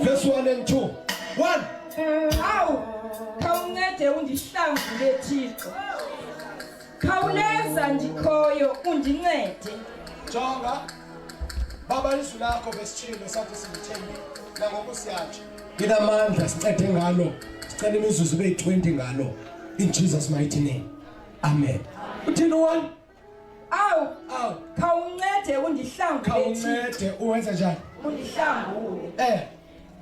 Verse 1 and 2. 1. Awu, khawuncede undihlangule Thixo. Khawuleza ndikhoyo undincede. Jonga. Baba izwi lakho besithilo sathi simthembe la ngokusiyathi. Inamandla sicede ngalo. Sicela imizuzu be20 ngalo. In Jesus mighty name. Amen. Uthini 1? Awu, Awu, khawuncede undihlangule Thixo. khawuncede uwenza njani? Undihlangule.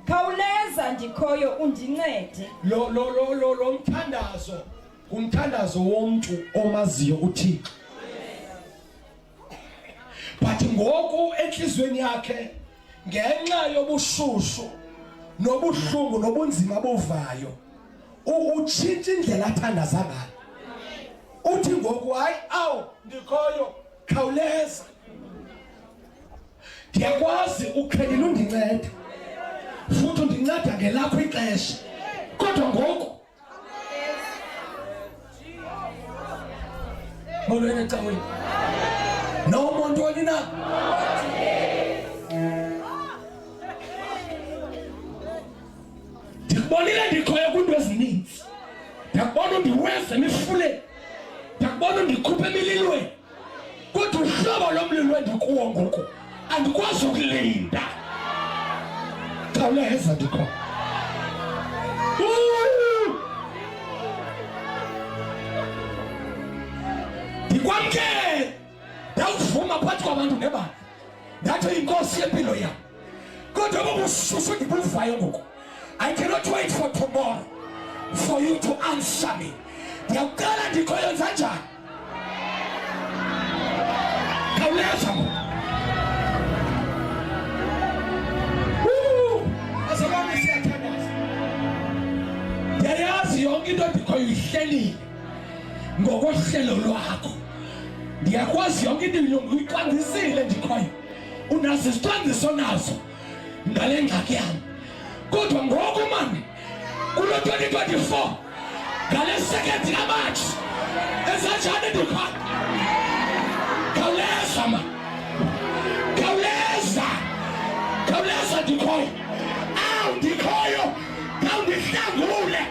Khawuleza ndikhoyo undincede. Lo mthandazo umthandazo womuntu omaziyo uThixo. But ngoku enhlizweni yakhe ngenxa yobushushu nobuhlungu nobunzima bovayo utshintsha indlela athandaza ngayo. Uthi ngoku hayi awu ndikhoyo khawuleza. Ndiyakwazi ukukhelela undincede. Futhi undinceda ngelapho ixesha. Kodwa ngoku molweni caweni. No muntu onina. Ndikubonile ndikhoya kwinto ezininzi. Ndiyakubona undiweze emifuleni. Ndiyakubona undikhuphe emililweni. Kodwa uhlobo lomlilo endikuwo ngoku andikwazi ukulinda. Khawuleza ndikho. Ndikwamkele. Ndawuvuma phakathi kwabantu nebala. Ndathi inkosi yempilo yam. Kodwa bobushushu ndibuvayo ngoku. I cannot wait for tomorrow for you to answer me. Ndiyaqala ndikhoyenza njani? Khawuleza ngoku. Asabami siyathandaza. Ndiyayazi yonke into ndikhoyo ihlelile ngokohlelo lwakho. Ndiyakwazi yonke into uyiqandisile ndikhoyo. Unazo izicwangciso nazo ngale ngxaki yami. Kodwa ngoku manje kulo 2024 ngale second yaMarch esanjani ndikhoyo. Khawuleza ma. Khawuleza. Khawuleza ndikhoyo. Awu ndikhoyo. Khawundihlangule.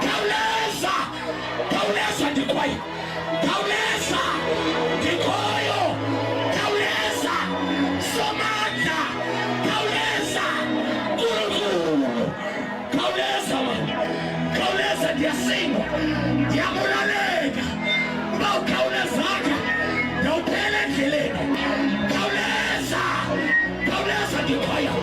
Khawuleza. Khawuleza ndikhoyo. Khawuleza. Ndikhoyo. Khawuleza. Somandla. Khawuleza. Nkulunkulu. Khawuleza man. Khawuleza ndiyasinda. Ndiyabulaleka. Uba ukhawulezanga ndawuphela endleleni. Khawuleza. Khawuleza ndikhoyo.